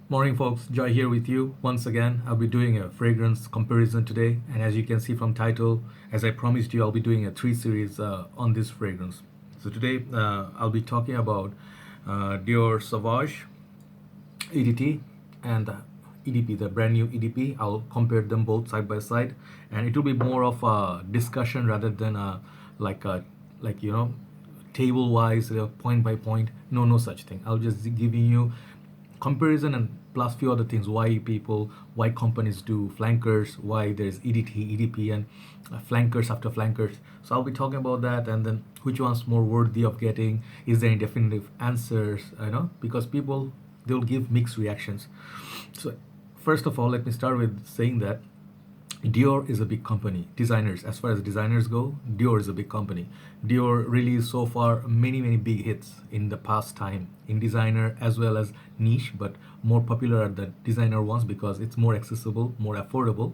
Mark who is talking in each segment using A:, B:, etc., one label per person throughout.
A: Morning, folks. Joy here with you once again. I'll be doing a fragrance comparison today, and as you can see from title, as I promised you, I'll be doing a three series on this fragrance. So today, I'll be talking about Dior Sauvage EDT and the EDP, the brand new EDP. I'll compare them both side by side, and it will be more of a discussion rather than like a like you know table wise, point by point. No such thing. I'll just giving you comparison and plus few other things, why companies do flankers, why there's EDT, EDP, and flankers after flankers. So I'll be talking about that, and then which one's more worthy of getting, is there any definitive answers, because people, they'll give mixed reactions. So first of all, let me start with saying that Dior is a big company. Designers, as far as designers go, Dior is a big company. Dior released so far many big hits in the past time in designer as well as niche, but more popular are the designer ones because it's more accessible, more affordable,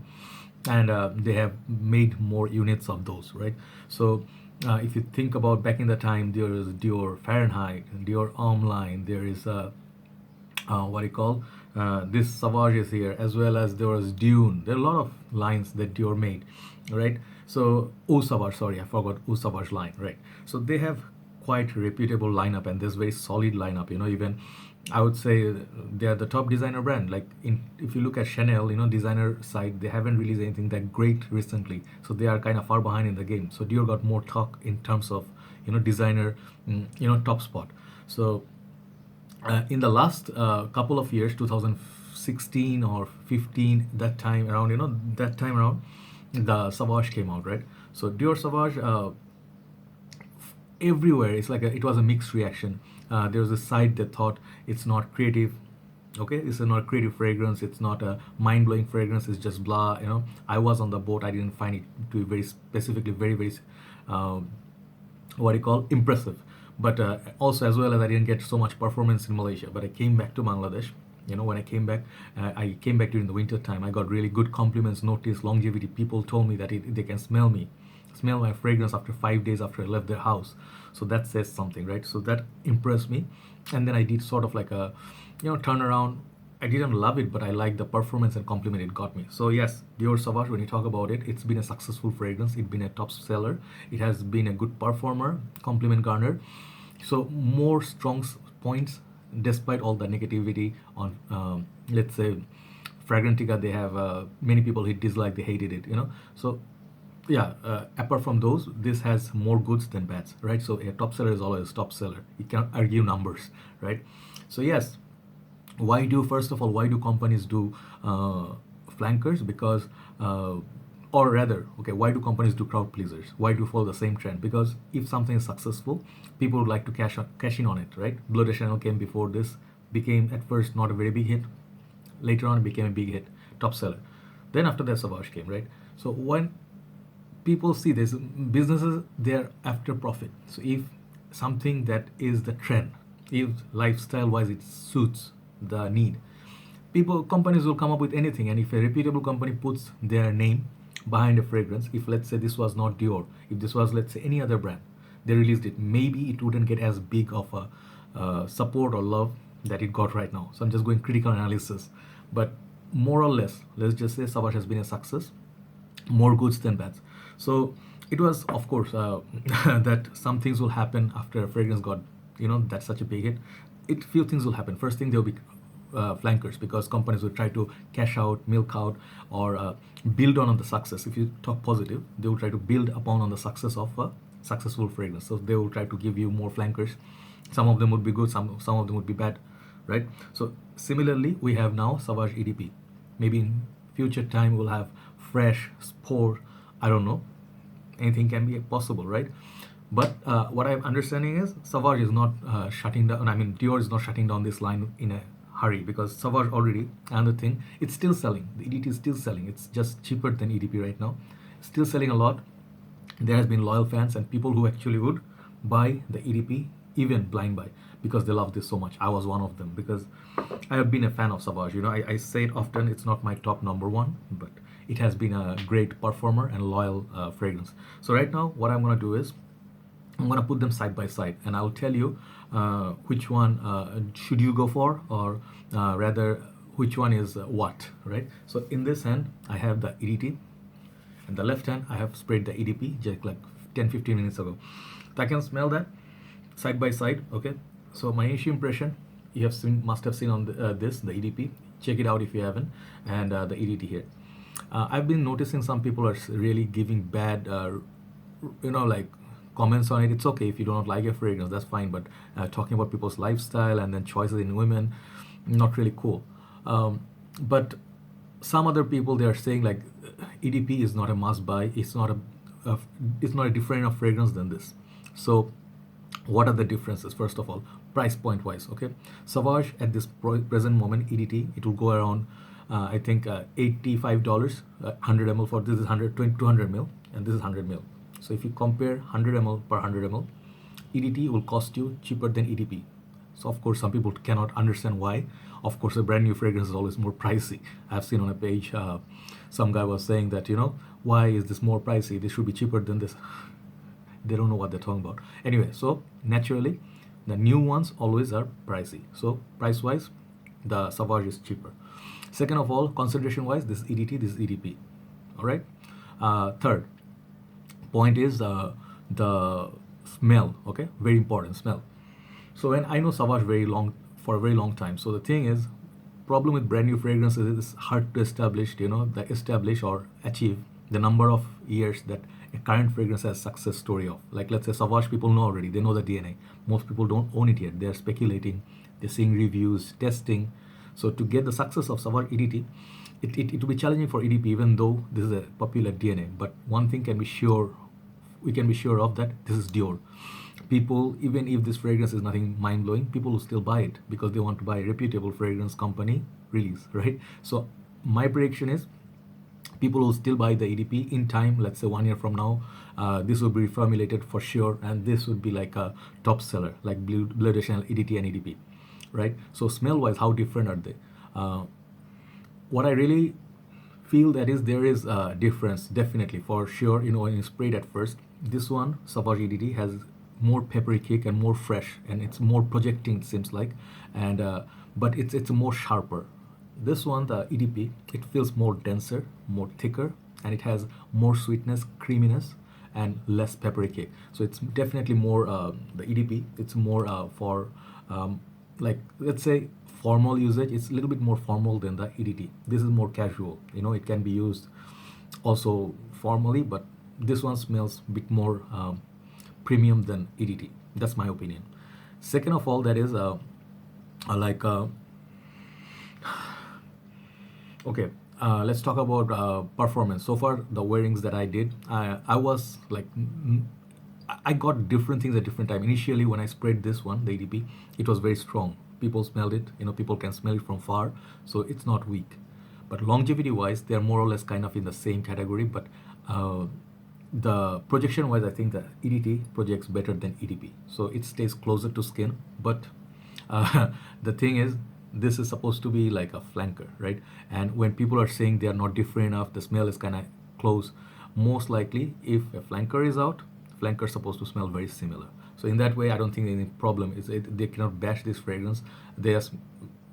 A: and they have made more units of those, right? So if you think about back in the time, there is Dior Fahrenheit, Dior Online, there is what do you call this Sauvage is here, as well as there was Dune. There are a lot of lines that Dior made, right? So Eau Sauvage, sorry, I forgot Eau Sauvage line, right? So they have quite reputable lineup, and this very solid lineup. Even I would say they are the top designer brand. Like if you look at Chanel, designer side, they haven't released anything that great recently, so they are kind of far behind in the game. So Dior got more talk in terms of designer, top spot. So in the last couple of years, 2016 or 15, that time around, the Sauvage came out, right? So Dior Sauvage, everywhere, it was a mixed reaction. There was a side that thought it's not creative. Okay, it's a not creative fragrance. It's not a mind-blowing fragrance. It's just blah. I was on the boat. I didn't find it to be very specifically very uh, what you call impressive, but also as well as I didn't get so much performance in Malaysia. But I came back to Bangladesh. When I came back during the winter time. I got really good compliments, notice, longevity. People told me that they can smell my fragrance after 5 days after I left their house. So that says something, right? So that impressed me, and then I did sort of like a turnaround. I didn't love it, but I liked the performance and compliment it got me. So yes, Dior Sauvage, when you talk about it, it's been a successful fragrance. It's been a top seller. It has been a good performer, compliment garner. So more strong points, despite all the negativity on, let's say, Fragrantica. They have many people who dislike, they hated it. So yeah, apart from those, this has more goods than bads, right? So a top seller is always a top seller. You cannot argue numbers, right? So yes, first of all, why do companies do flankers? Because or rather, okay, why do companies do crowd pleasers? Why do follow the same trend? Because if something is successful, people would like to cash in on it, right? Bleu de Chanel came before this, became at first not a very big hit, later on it became a big hit, top seller. Then after that, Sauvage came, right? So when people see this, businesses, they're after profit. So if something that is the trend, if lifestyle wise it suits the need, companies will come up with anything. And if a reputable company puts their name behind a fragrance, if let's say this was not Dior, if this was, let's say, any other brand, they released it, maybe it wouldn't get as big of a support or love that it got right now. So I'm just going critical analysis, but more or less, let's just say Savage has been a success, more goods than bads. So it was, of course, that some things will happen after a fragrance got, that's such a big hit. Few things will happen. First thing, there will be flankers, because companies will try to cash out, milk out, or build on the success. If you talk positive, they will try to build upon on the success of a successful fragrance. So they will try to give you more flankers. Some of them would be good, some of them would be bad, right? So similarly, we have now Sauvage EDP. Maybe in future time we'll have fresh, sport. I don't know. Anything can be possible, right? But what I'm understanding is Sauvage is not shutting down. I mean, Dior is not shutting down this line in a hurry, because Sauvage already, another thing, it's still selling. The EDT is still selling. It's just cheaper than EDP right now. Still selling a lot. There has been loyal fans and people who actually would buy the EDP, even blind buy, because they love this so much. I was one of them, because I have been a fan of Sauvage. I say it often, it's not my top number one, but it has been a great performer and loyal fragrance. So right now, what I'm going to do is I'm going to put them side by side, and I'll tell you which one should you go for, or rather which one is what, right? So in this hand I have the EDT, and the left hand I have sprayed the EDP just like 10-15 minutes ago. So I can smell that side by side. Okay, so my initial impression, you have seen, must have seen on the EDP. Check it out if you haven't. And the EDT here, I've been noticing some people are really giving bad like comments on it. It's okay if you do not like a fragrance, that's fine, but talking about people's lifestyle and then choices in women, not really cool. But some other people, they are saying like EDP is not a must buy, it's not a different of fragrance than this. So what are the differences? First of all, price point wise, okay, Sauvage at this present moment, EDT, it will go around I think $85, 100 ml. For this is 120 200 ml, and this is 100 ml. So if you compare 100 ml per 100 ml, EDT will cost you cheaper than EDP. So of course some people cannot understand why. Of course a brand new fragrance is always more pricey. I've seen on a page some guy was saying that, why is this more pricey, this should be cheaper than this. They don't know what they're talking about. Anyway, so naturally the new ones always are pricey. So price wise the Sauvage is cheaper. Second of all, concentration wise, this is EDT, this is EDP. All right. Third point is the smell. Okay, very important, smell. So when I know Sauvage for a very long time. So the thing is, problem with brand new fragrances is it's hard to establish or achieve the number of years that a current fragrance has success story of. Like let's say Sauvage, people know already, they know the DNA. Most people don't own it yet. They're speculating, they're seeing reviews, testing. So to get the success of Sauvage EDT, it will be challenging for EDP, even though this is a popular DNA. But one thing we can be sure of, that this is Dior. People, even if this fragrance is nothing mind-blowing, people will still buy it because they want to buy a reputable fragrance company release, right? So my prediction is people will still buy the EDP in time. Let's say 1 year from now, this will be reformulated for sure, and this would be like a top seller, like Bleu de Chanel EDT and EDP, right? So smell wise, how different are they? What I really feel that is there is a difference, definitely, for sure. When you spray it at first, this one Sauvage EDT has more peppery kick and more fresh, and it's more projecting, it seems like, and but it's more sharper. This one, the EDP, it feels more denser, more thicker, and it has more sweetness, creaminess, and less peppery kick. So it's definitely more the EDP. It's more for like, let's say, formal usage. It's a little bit more formal than the EDT. This is more casual. It can be used also formally, but this one smells a bit more premium than EDT. That's my opinion. Second of all, that is okay, let's talk about performance. So far, the wearings that I did, I was like, I got different things at different time. Initially, when I sprayed this one, the EDP, it was very strong. People smelled it. People can smell it from far, so it's not weak. But longevity-wise, they are more or less kind of in the same category. But the projection-wise, I think the EDT projects better than EDP, so it stays closer to skin. But the thing is, this is supposed to be like a flanker, right? And when people are saying they are not different enough, the smell is kind of close, most likely if a flanker is out, flanker is supposed to smell very similar. So in that way, I don't think any problem is they cannot bash this fragrance. They just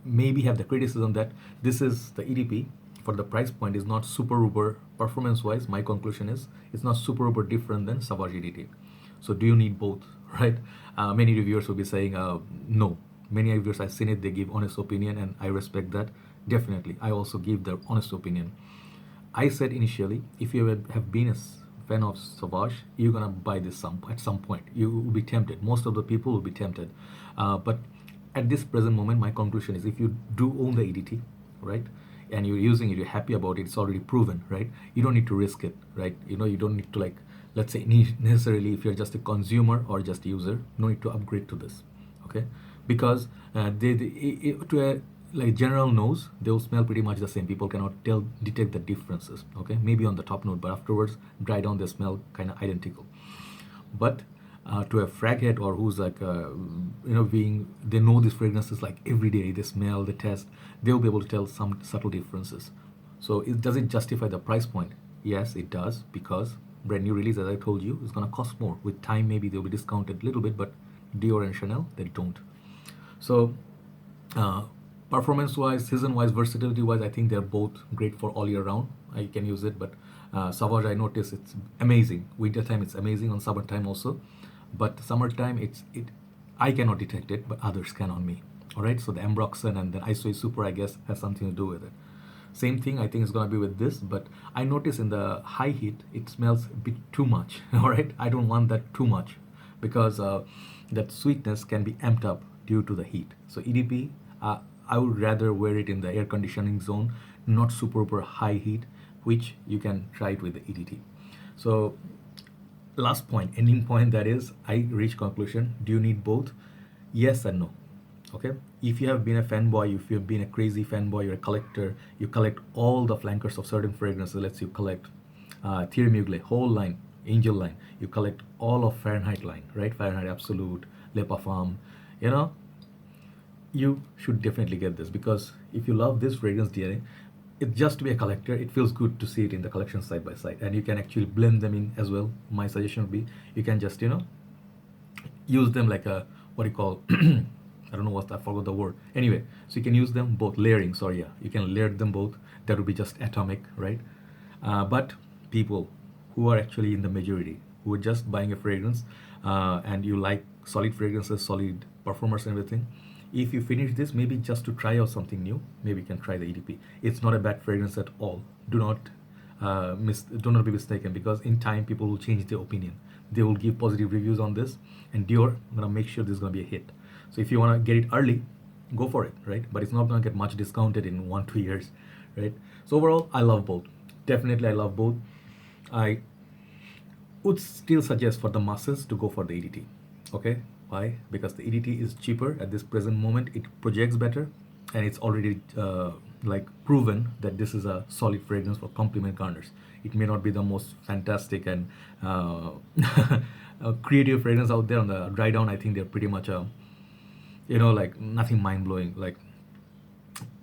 A: maybe have the criticism that this is the EDP for the price point is not super uber performance wise. My conclusion is it's not super uber different than Sauvage EDT. So do you need both, right? Many reviewers will be saying no. Many reviewers, I've seen it, they give honest opinion, and I respect that. Definitely, I also give the honest opinion. I said initially, if you have been a fan of Sauvage, you're gonna buy this at some point. You will be tempted. Most of the people will be tempted. But at this present moment, my conclusion is if you do own the EDT, right, and you're using it, you're happy about it, it's already proven, right? You don't need to risk it, right? You don't need to, like, let's say necessarily if you're just a consumer or just a user, no need to upgrade to this, okay? Because to a like general nose, they will smell pretty much the same. People cannot detect the differences, okay? Maybe on the top note, but afterwards, dry down, they smell kind of identical. But to a frag head or who's like, they know these fragrances like every day, they smell, they test, they'll be able to tell some subtle differences. So does it justify the price point? Yes, it does, because brand new release, as I told you, is gonna cost more. With time, maybe they'll be discounted a little bit, but Dior and Chanel, they don't. So Performance wise, season wise, versatility wise, I think they're both great for all year round. I can use it, but Sauvage, I notice it's amazing. Winter time it's amazing, on summertime also, but summertime it I cannot detect it, but others can on me. All right, so the Ambroxan and then Isoe Super, I guess, has something to do with it. Same thing I think is gonna be with this, but I notice in the high heat it smells a bit too much. All right, I don't want that too much because that sweetness can be amped up due to the heat. So EDP, I would rather wear it in the air conditioning zone, not super high heat, which you can try it with the EDT. So last point, ending point, that is, I reach conclusion. Do you need both? Yes and no. Okay, if you have been a fanboy, if you have been a crazy fanboy, you're a collector, you collect all the flankers of certain fragrances. Let's you collect Thierry Mugler whole line, Angel line, you collect all of Fahrenheit line, right? Fahrenheit Absolute, Le Parfum, you know, you should definitely get this, because if you love this fragrance DNA, it just to be a collector, it feels good to see it in the collection side by side, and you can actually blend them in as well. My suggestion would be, you can just, you know, use them like a, what do you call, I don't know what, I forgot the word. Anyway, so you can use them both, layering, sorry, yeah, you can layer them both. That would be just atomic, right? But people who are actually in the majority, who are just buying a fragrance, and you like solid fragrances, solid performers and everything, if you finish this, maybe just to try out something new, maybe you can try the EDP. It's not a bad fragrance at all. Do not do not be mistaken, because in time people will change their opinion. They will give positive reviews on this, and Dior, I'm gonna make sure this is gonna be a hit. So if you wanna get it early, go for it, right? But it's not gonna get much discounted in 1-2 years, right? So overall, I love both. Definitely, I love both. I would still suggest for the masses to go for the EDT. Okay, why? Because the EDT is cheaper at this present moment. It projects better, and it's already like proven that this is a solid fragrance for compliment garners. It may not be the most fantastic and creative fragrance out there on the dry down. I think they're pretty much you know, like nothing mind blowing. Like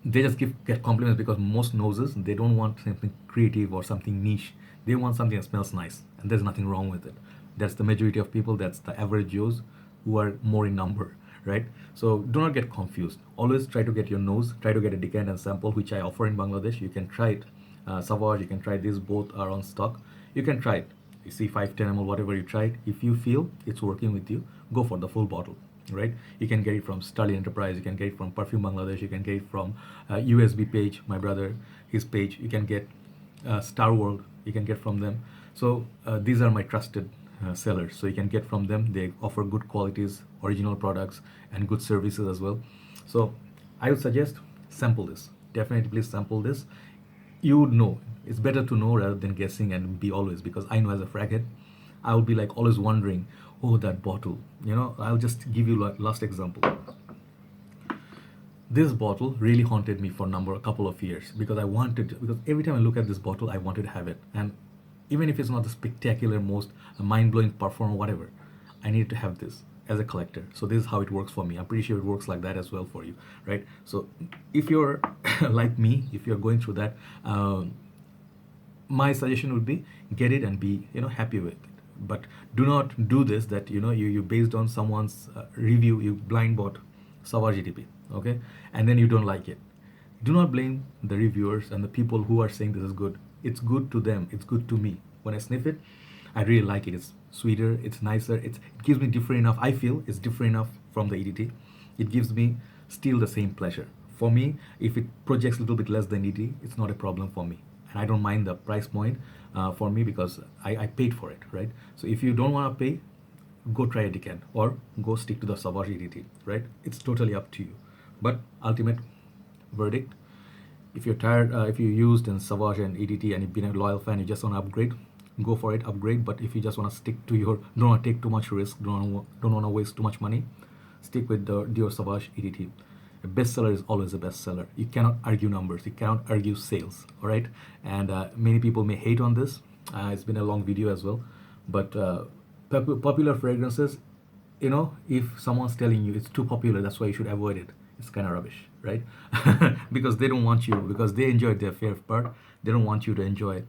A: they just get compliments because most noses, they don't want something creative or something niche. They want something that smells nice, and there's nothing wrong with it. That's the majority of people. That's the average Joes who are more in number, right? So do not get confused. Always try to get your nose, try to get a decant and sample, which I offer in Bangladesh. You can try it. Sauvage, you can try this. Both are on stock. You can try it. You see 510 ml, whatever you try it. If you feel it's working with you, go for the full bottle, right? You can get it from Starly Enterprise, you can get it from Perfume Bangladesh, you can get it from USB page, my brother, his page. You can get Star World, you can get from them. So these are my trusted sellers, so you can get from them. They offer good qualities, original products, and good services as well. So I would suggest sample this. Definitely please sample this. You would know. It's better to know rather than guessing and be always, because I know as a frag head, I would be like always wondering, oh, that bottle, you know. I'll just give you last example. This bottle really haunted me for a couple of years, because because every time I look at this bottle, I wanted to have it. And even if it's not the spectacular, most mind-blowing performer, whatever, I need to have this as a collector. So this is how it works for me. I'm pretty sure it works like that as well for you, right? So if you're like me, if you're going through that, my suggestion would be get it and be, you know, happy with it. But do not do this, that, you know, you based on someone's review, you blind bought Sauvage EDP, okay, and then you don't like it. Do not blame the reviewers and the people who are saying this is good. It's good to them, it's good to me. When I sniff it, I really like it. It's sweeter, it's nicer, it gives me different enough, I feel it's different enough from the EDT. It gives me still the same pleasure. For me, if it projects a little bit less than EDT, it's not a problem for me, and I don't mind the price point for me, because I paid for it, right? So if you don't want to pay, go try a decant or go stick to the Sauvage EDT, right? It's totally up to you. But ultimate verdict, if you're tired, if you used in Sauvage and EDT and you've been a loyal fan, you just want to upgrade, go for it, upgrade. But if you just want to stick to your, don't want to take too much risk, don't want to waste too much money, stick with the Dior Sauvage EDT. A bestseller is always a bestseller. You cannot argue numbers, you cannot argue sales, all right? And many people may hate on this. It's been a long video as well, but popular fragrances, you know, if someone's telling you it's too popular, that's why you should avoid it, it's kind of rubbish, right? Because they don't want you, because they enjoyed their fair part, they don't want you to enjoy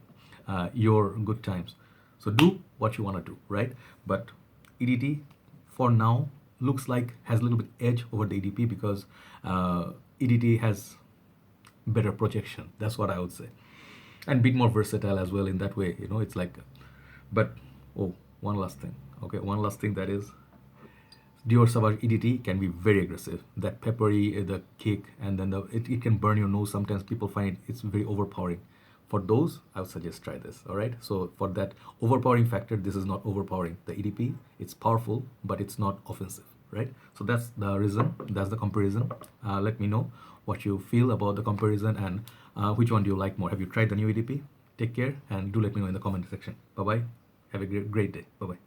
A: your good times. So do what you want to do, right? But EDT for now looks like has a little bit edge over the EDP, because EDT has better projection. That's what I would say, and bit more versatile as well in that way. It's like, but oh, one last thing. Okay, one last thing, that is Dior Sauvage EDT can be very aggressive. That peppery, the kick, and then it can burn your nose. Sometimes people find it's very overpowering. For those, I would suggest try this. All right. So for that overpowering factor, this is not overpowering. The EDP, it's powerful, but it's not offensive. Right. So that's the reason. That's the comparison. Let me know what you feel about the comparison, and which one do you like more. Have you tried the new EDP? Take care, and do let me know in the comment section. Bye bye. Have a great day. Bye bye.